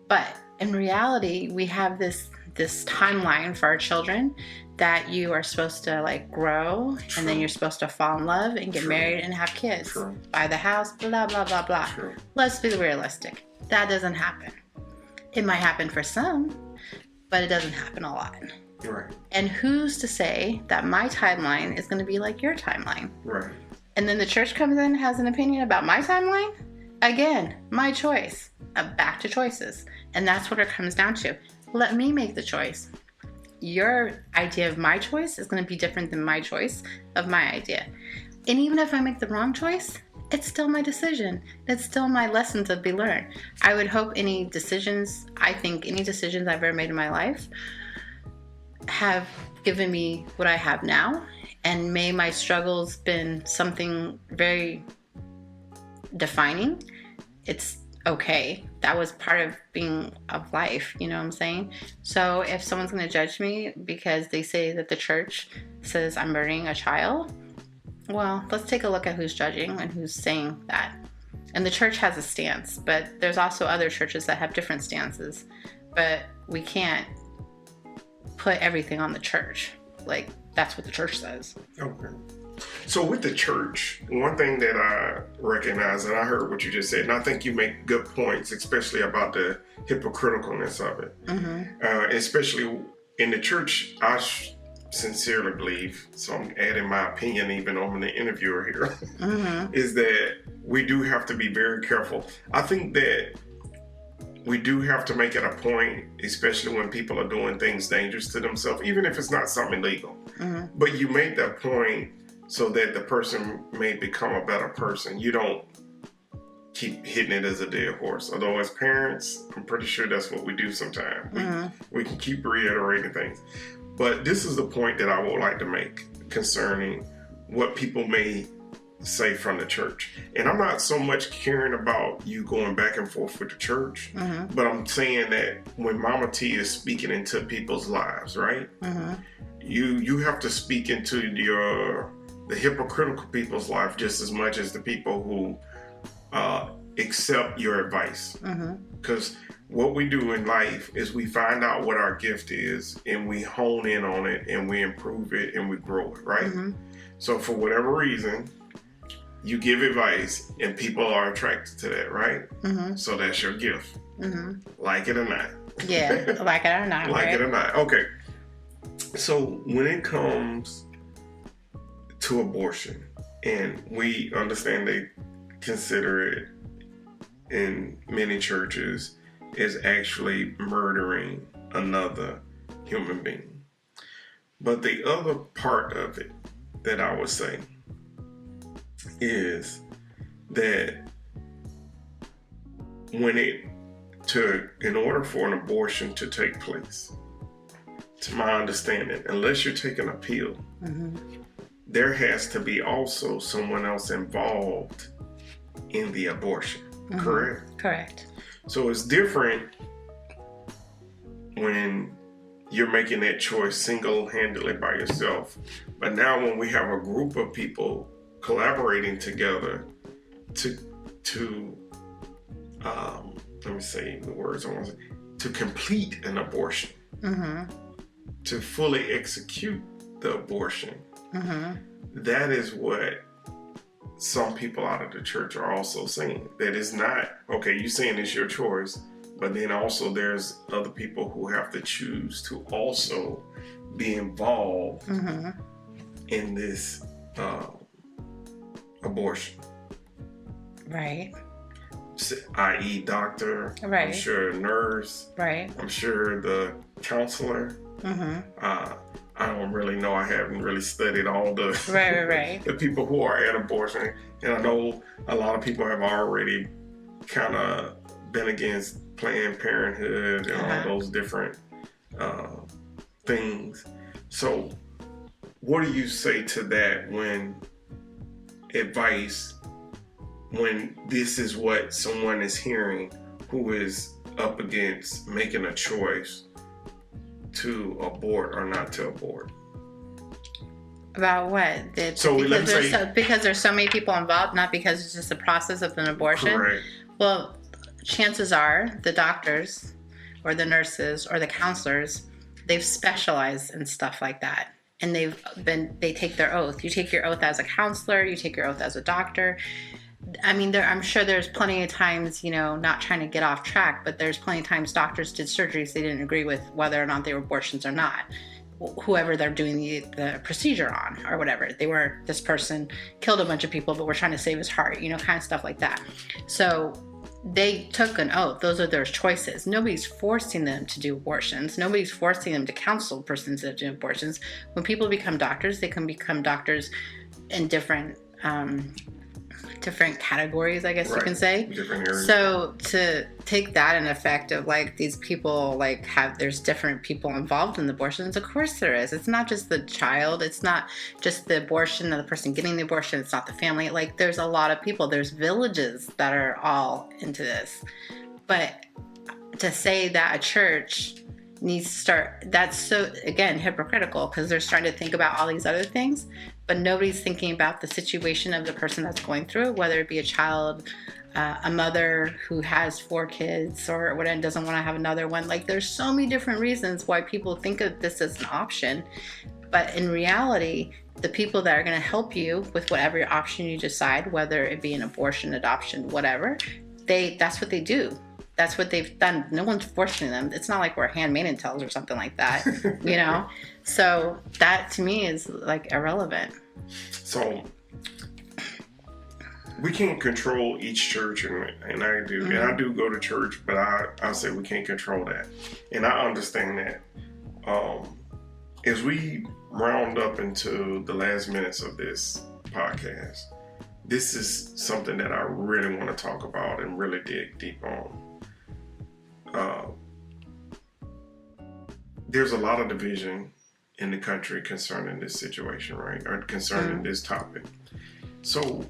But in reality, we have this timeline for our children that you are supposed to like grow, and then you're supposed to fall in love and get married and have kids, buy the house, blah, blah, blah, blah. Let's be realistic. That doesn't happen. It might happen for some, but it doesn't happen a lot. Right. And who's to say that my timeline is going to be like your timeline? Right. And then the church comes in and has an opinion about my timeline? Again, my choice. Back to choices. And that's what it comes down to. Let me make the choice. Your idea of my choice is going to be different than my choice of my idea. And even if I make the wrong choice, it's still my decision. It's still my lesson to be learned. I would hope any decisions I've ever made in my life have given me what I have now. And may my struggles been something very defining. It's okay. That was part of life, you know what I'm saying? So if someone's going to judge me because they say that the church says I'm murdering a child, well, let's take a look at who's judging and who's saying that. And the church has a stance, but there's also other churches that have different stances. But we can't put everything on the church. Like, that's what the church says. Okay. So with the church, one thing that I recognize, and I heard what you just said, and I think you make good points, especially about the hypocriticalness of it. Especially in the church, I sincerely believe, so I'm adding my opinion even on the interviewer here, is that we do have to be very careful. I think that we do have to make it a point, especially when people are doing things dangerous to themselves, even if it's not something illegal. But you make that point so that the person may become a better person. You don't keep hitting it as a dead horse. Although as parents, I'm pretty sure that's what we do sometimes. We can keep reiterating things. But this is the point that I would like to make concerning what people may say from the church. And I'm not so much caring about you going back and forth with the church, but I'm saying that when Mama T is speaking into people's lives, right? You have to speak into the hypocritical people's life just as much as the people who accept your advice. Because what we do in life is we find out what our gift is and we hone in on it and we improve it and we grow it, right? So for whatever reason, you give advice and people are attracted to that, right? So that's your gift. Like it or not. Yeah, like it or not. Like right? it or not. Okay. So when it comes to abortion, and we understand they consider it in many churches as actually murdering another human being. But the other part of it that I would say is that in order for an abortion to take place, to my understanding, unless you're taking a pill, there has to be also someone else involved in the abortion, correct? Correct. So it's different when you're making that choice single-handedly by yourself. But now when we have a group of people collaborating together to let me say the words I want to say, to complete an abortion, to fully execute the abortion, that is what some people out of the church are also saying. That is not, okay, you're saying it's your choice, but then also there's other people who have to choose to also be involved in this abortion. Right. I.e. doctor, right. I'm sure nurse, right. I'm sure the counselor. I don't really know. I haven't really studied all the right. the people who are at abortion, and I know a lot of people have already kind of been against Planned Parenthood and all those different things. So, what do you say to that when this is what someone is hearing who is up against making a choice to abort or not to abort? About what? Because there's so many people involved, not because it's just a process of an abortion. Correct. Well, chances are the doctors or the nurses or the counselors, they've specialized in stuff like that. And they take their oath. You take your oath as a counselor, you take your oath as a doctor. I mean, I'm sure there's plenty of times, not trying to get off track, but there's plenty of times doctors did surgeries they didn't agree with whether or not they were abortions or not. Whoever they're doing the procedure on or whatever. This person killed a bunch of people, but we're trying to save his heart, kind of stuff like that. So they took an oath. Those are their choices. Nobody's forcing them to do abortions. Nobody's forcing them to counsel persons that do abortions. When people become doctors, they can become doctors in different categories, I guess you can say. Different areas. So to take that in effect of these people there's different people involved in the abortions, of course there is. It's not just the child, it's not just the abortion or the person getting the abortion, it's not the family. There's a lot of people, there's villages that are all into this. But to say that a church needs to start, that's so, again, hypocritical, because they're starting to think about all these other things, but nobody's thinking about the situation of the person that's going through it, whether it be a child, a mother who has 4 kids or whatever, doesn't want to have another one. There's so many different reasons why people think of this as an option, but in reality, the people that are going to help you with whatever option you decide, whether it be an abortion, adoption, whatever, that's what they do. That's what they've done. No one's forcing them. It's not like we're handmaiden tales or something like that, So that to me is irrelevant. So we can't control each church, and I do, and I do go to church, but I say we can't control that, and I understand that. As we round up into the last minutes of this podcast, this is something that I really want to talk about and really dig deep on. There's a lot of division in the country concerning this situation, right? Or concerning this topic. So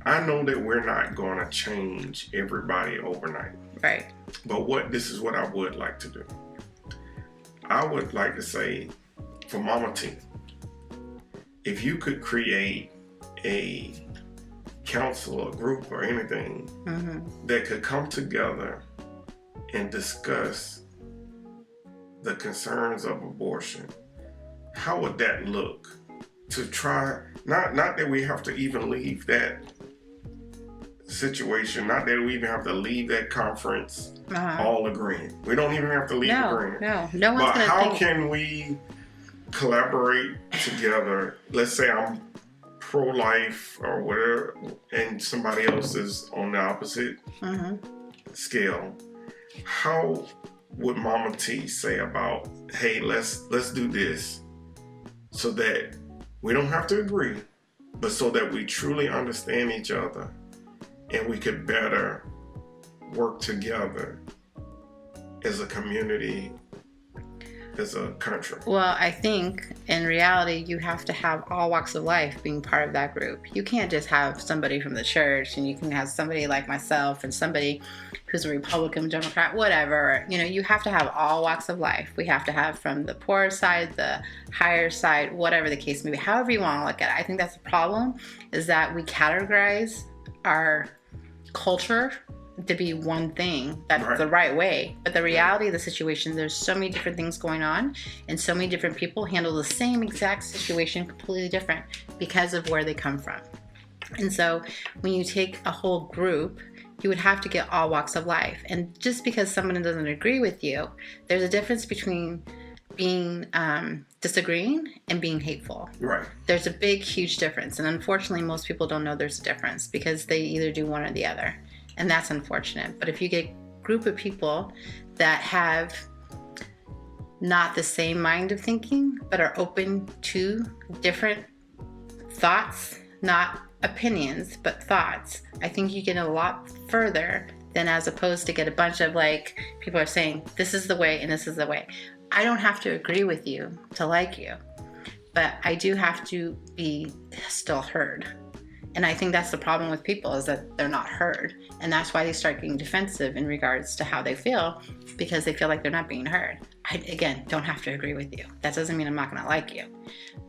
I know that we're not going to change everybody overnight. Right. But this is what I would like to do. I would like to say, for Mama T, if you could create a council, a group, or anything that could come together and discuss the concerns of abortion, how would that look? To try, not that we have to even leave that situation, not that we even have to leave that conference all agreeing. We don't even have to leave agreeing. No one's but gonna how think. can we collaborate together? Let's say I'm pro-life or whatever, and somebody else is on the opposite scale. How would Mama T say about, hey, let's do this so that we don't have to agree, but so that we truly understand each other and we could better work together as a community, as a country? Well, I think in reality, you have to have all walks of life being part of that group. You can't just have somebody from the church, and you can have somebody like myself and somebody who's a Republican, Democrat, whatever. You know, you have to have all walks of life. We have to have from the poor side, the higher side, whatever the case may be, however you want to look at it. I think that's the problem, is that we categorize our culture to be one thing. That's the right way. But the reality of the situation, there's so many different things going on, and so many different people handle the same exact situation completely different because of where they come from. And so when you take a whole group, you would have to get all walks of life. And just because someone doesn't agree with you, there's a difference between being disagreeing and being hateful. Right. There's a big, huge difference. And unfortunately, most people don't know there's a difference because they either do one or the other. And that's unfortunate. But if you get a group of people that have not the same mind of thinking, but are open to different thoughts, not opinions, but thoughts, I think you get a lot further than as opposed to get a bunch of like, people are saying, this is the way and this is the way. I don't have to agree with you to like you, but I do have to be still heard. And I think that's the problem with people, is that they're not heard. And that's why they start getting defensive in regards to how they feel, because they feel like they're not being heard. I, again, don't have to agree with you. That doesn't mean I'm not going to like you.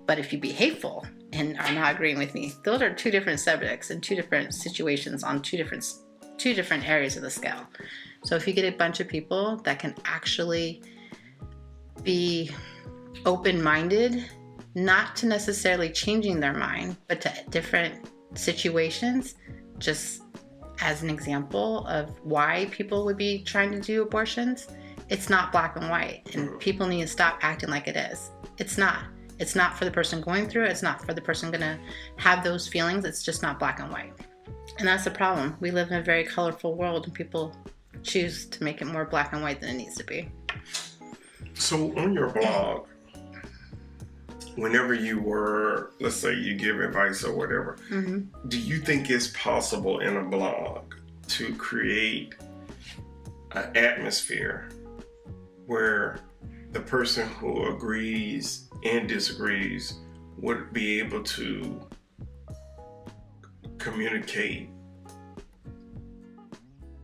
But if you be hateful and are not agreeing with me, those are two different subjects and two different situations on two different areas of the scale. So if you get a bunch of people that can actually be open-minded, not to necessarily changing their mind, but to different situations, just as an example of why people would be trying to do abortions, it's not black and white, and people need to stop acting like it is. It's not. It's not for the person going through it. It's not for the person gonna have those feelings. It's just not black and white. And that's the problem. We live in a very colorful world, and people choose to make it more black and white than it needs to be. So on your blog, whenever you were, let's say you give advice or whatever, do you think it's possible in a blog to create an atmosphere where the person who agrees and disagrees would be able to communicate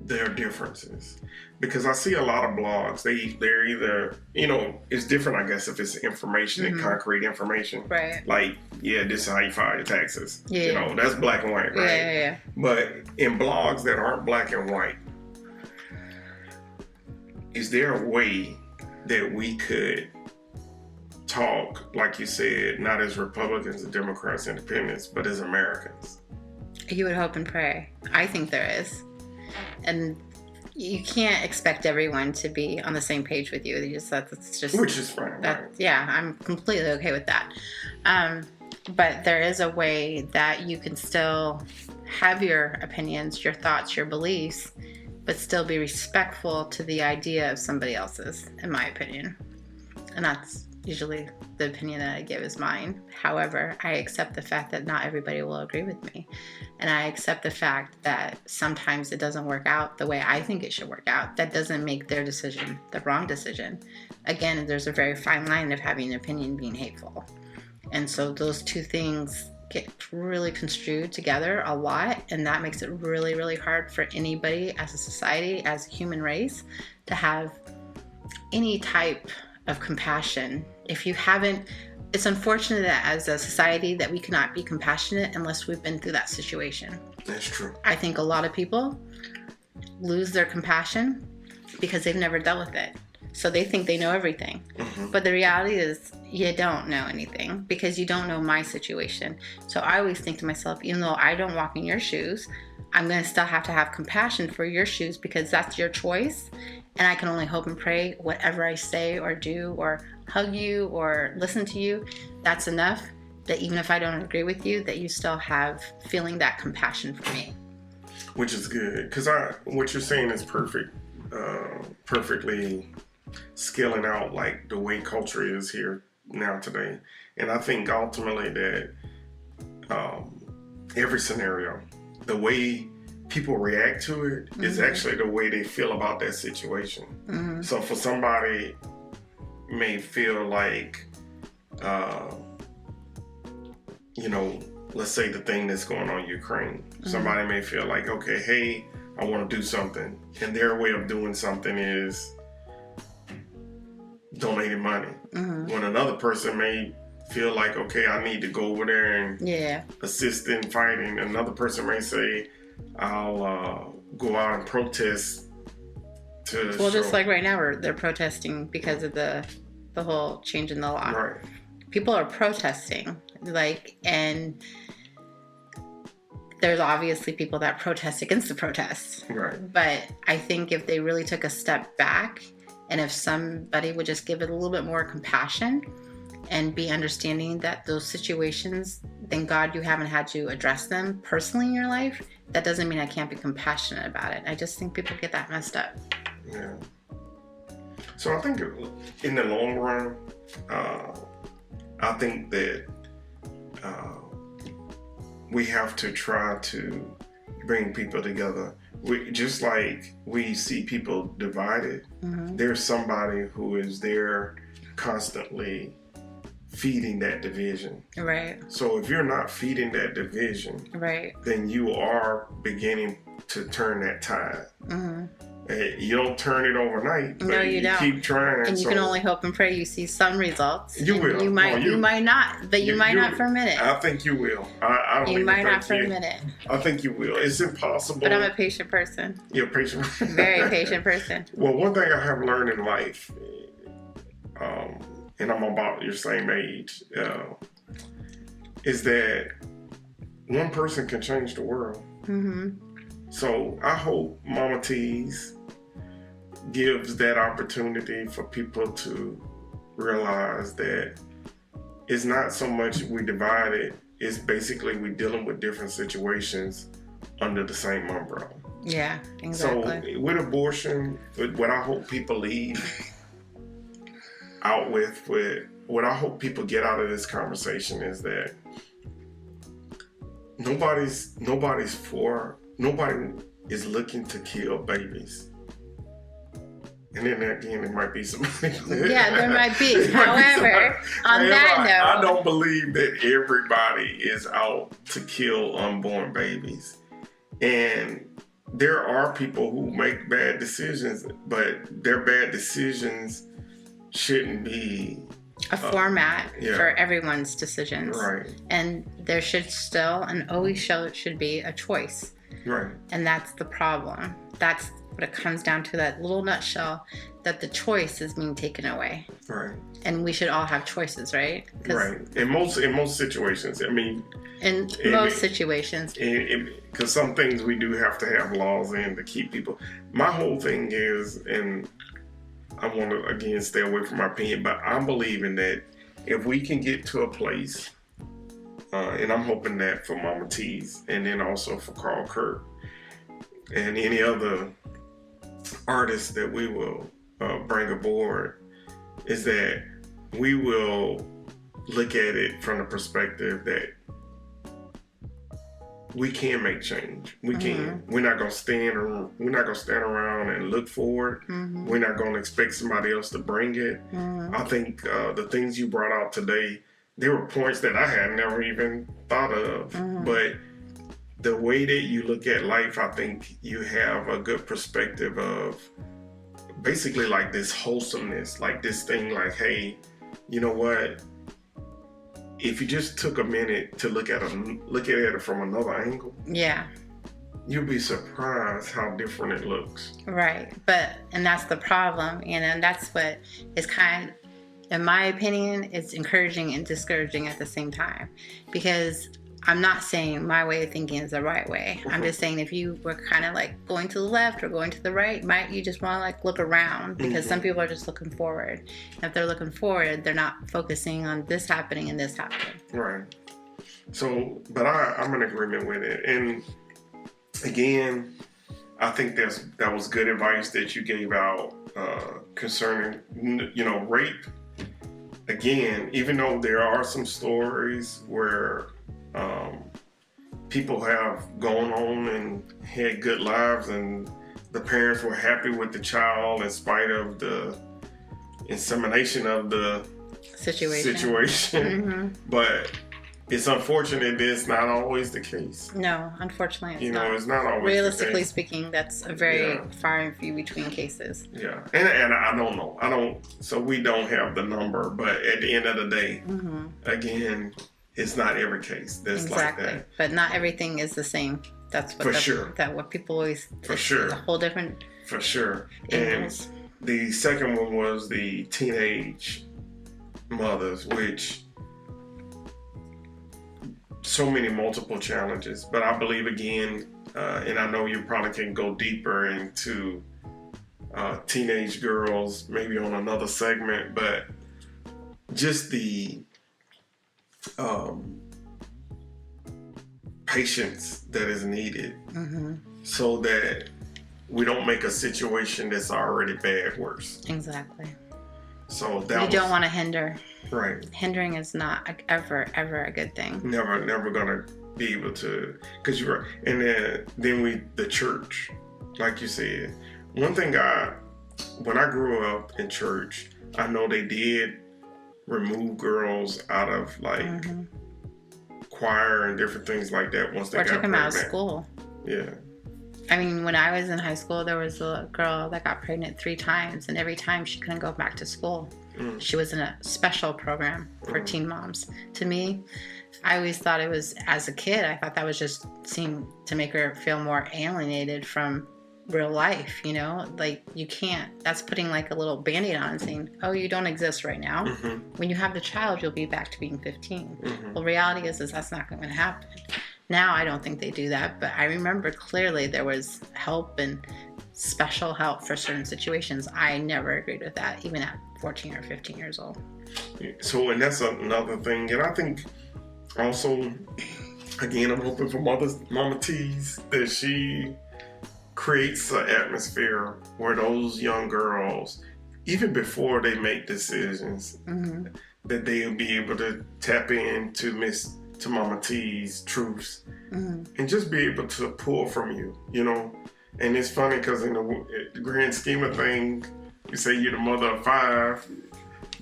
their differences? Because I see a lot of blogs, they're either, you know, it's different, I guess, if it's information and concrete information. Right. Like, yeah, this is how you file your taxes. Yeah. You know, that's black and white, right? Yeah. But in blogs that aren't black and white, is there a way that we could talk, like you said, not as Republicans and Democrats, Independents, but as Americans? You would hope and pray. I think there is. And you can't expect everyone to be on the same page with you. That's just, which is fine. Right? Yeah, I'm completely okay with that. But there is a way that you can still have your opinions, your thoughts, your beliefs, but still be respectful to the idea of somebody else's, in my opinion. And that's usually the opinion that I give is mine. However, I accept the fact that not everybody will agree with me. And I accept the fact that sometimes it doesn't work out the way I think it should work out. That doesn't make their decision the wrong decision. Again, there's a very fine line of having an opinion being hateful. And so those two things get really construed together a lot, and that makes it really, really hard for anybody as a society, as a human race, to have any type of compassion. If you haven't, it's unfortunate that as a society that we cannot be compassionate unless we've been through that situation. That's true. I think a lot of people lose their compassion because they've never dealt with it. So they think they know everything. Mm-hmm. But the reality is you don't know anything because you don't know my situation. So I always think to myself, even though I don't walk in your shoes, I'm going to still have to have compassion for your shoes because that's your choice. And I can only hope and pray whatever I say or do or hug you or listen to you, that's enough that even if I don't agree with you, that you still have feeling that compassion for me. Which is good because what you're saying is perfect, perfectly scaling out like the way culture is here now today. And I think ultimately that every scenario, the way people react to it mm-hmm. is actually the way they feel about that situation. Mm-hmm. So for somebody may feel like, let's say the thing that's going on in Ukraine, mm-hmm. somebody may feel like, okay, hey, I want to do something. And their way of doing something is donating money. Mm-hmm. When another person may feel like, okay, I need to go over there and assist in fighting. Another person may say, I'll go out and protest to show. Just like right now, they're protesting because of the whole change in the law. Right. People are protesting, and there's obviously people that protest against the protests. Right. But I think if they really took a step back, and if somebody would just give it a little bit more compassion and be understanding that those situations, thank God you haven't had to address them personally in your life. That doesn't mean I can't be compassionate about it. I just think people get that messed up. Yeah. So I think in the long run, I think that we have to try to bring people together. Just like we see people divided, mm-hmm. there's somebody who is there constantly feeding that division. Right. So if you're not feeding that division, right, then you are beginning to turn that tide. Mm-hmm. You don't turn it overnight, but no, you don't. Keep trying. And you can only hope and pray you see some results. You will. You might, you might not, but you might not for a minute. I think you will. I don't. You might not for a minute. I think you will. It's impossible. But I'm a patient person. You're a patient. Very patient person. Well, one thing I have learned in life, and I'm about your same age, is that one person can change the world. Mm-hmm. So I hope Mama T's gives that opportunity for people to realize that it's not so much we divided, it's basically we dealing with different situations under the same umbrella. Yeah, exactly. So with abortion, what I hope people leave out with what I hope people get out of this conversation is that nobody is looking to kill babies. And then again, it might be somebody. Yeah, there might be. However, on that note, I don't believe that everybody is out to kill unborn babies. And there are people who make bad decisions, but their bad decisions shouldn't be a format for everyone's decisions. Right. And there should still and always should be a choice. Right. And that's the problem. That's what it comes down to, that little nutshell, that the choice is being taken away. Right. And we should all have choices, right? Right. In most situations, I mean. In most situations. Because some things we do have to have laws in to keep people. My whole thing is, and I want to again stay away from my opinion, but I'm believing that if we can get to a place And I'm hoping that for Mama T's, and then also for Karl Kirk and any other artists that we will bring aboard, is that we will look at it from the perspective that we can make change. We can. We're not gonna stand around and look for it. We're not gonna expect somebody else to bring it. I think the things you brought out today, there were points that I had never even thought of. But the way that you look at life, I think you have a good perspective of basically like this wholesomeness, like this thing like, hey, you know what? If you just took a minute to look at it from another angle, you'll be surprised how different it looks. Right. And that's the problem, and that's what is kind of, in my opinion, it's encouraging and discouraging at the same time, because I'm not saying my way of thinking is the right way. I'm just saying if you were kind of like going to the left or going to the right, might you just want to like look around, because some people are just looking forward. And if they're looking forward, they're not focusing on this happening and this happening. Right. So, but I'm in agreement with it. And again, I think that was good advice that you gave out concerning, rape. Again, even though there are some stories where people have gone on and had good lives and the parents were happy with the child in spite of the insemination of the situation. But it's unfortunate that it's not always the case. No, unfortunately it's not. It's not always realistically the case. Speaking, that's a very far and few between cases. Yeah, and I don't know. So we don't have the number, but at the end of the day, again, it's not every case that's like that. But not everything is the same. That's what what people always a whole different for sure. angles. And the second one was the teenage mothers, which so many multiple challenges. But I believe again, and I know you probably can go deeper into teenage girls maybe on another segment, but just the patience that is needed so that we don't make a situation that's already bad worse. Exactly. So you don't want to hinder. Right. Hindering is not ever a good thing. Never gonna be able to, because you're, and then the church, like you said. One thing when I grew up in church, I know they did remove girls out of like choir and different things like that once they got pregnant. Or took them out of school. Yeah. I mean, when I was in high school, there was a girl that got pregnant 3 times, and every time she couldn't go back to school. She was in a special program for teen moms. To me, I always thought it was, as a kid, I thought that was just seemed to make her feel more alienated from real life, like you can't, that's putting like a little band-aid on and saying, oh, you don't exist right now. When you have the child, you'll be back to being 15. Well, reality is that's not going to happen. Now I don't think they do that, but I remember clearly there was help and special help for certain situations. I never agreed with that, even at 14 or 15 years old. So, and that's another thing, and I think also, again, I'm hoping for Mama T's that she creates an atmosphere where those young girls, even before they make decisions, that they'll be able to tap into Mama T's truths and just be able to pull from you, And it's funny because in the grand scheme of things, you say you're the mother of 5,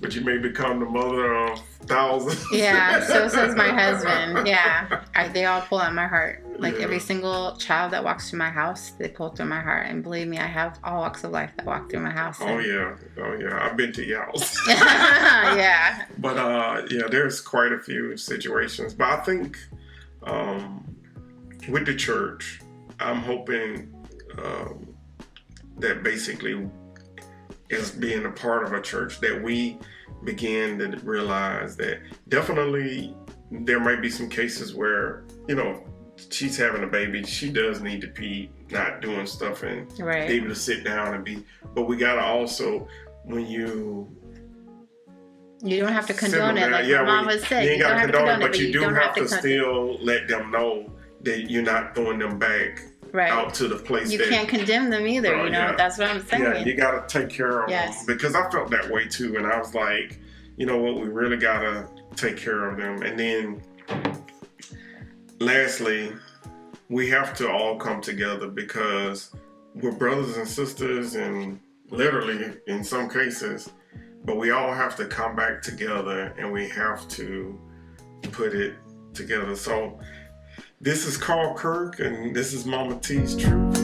but you may become the mother of thousands. Yeah, so says my husband. Yeah, they all pull at my heart. Like every single child that walks through my house, they pull through my heart. And believe me, I have all walks of life that walk through my house. Oh yeah. I've been to your house. Yeah. But there's quite a few situations. But I think with the church, I'm hoping that basically, as being a part of a church, that we begin to realize that definitely there might be some cases where, she's having a baby, she does need to be not doing stuff and be able to sit down and be, but we gotta also, when you You don't have to condone it, like yeah, Mom was saying. You ain't got to condone it, but you do have to condone still let them know that you're not throwing them back out to the place. You can't condemn them either, you know? Yeah. That's what I'm saying. Yeah, you got to take care of them. Because I felt that way too, and I was like, you know what, we really got to take care of them. And then, lastly, we have to all come together because we're brothers and sisters, and literally in some cases, but we all have to come back together and we have to put it together. So this is Karl Kirk and this is Mama T's Truth.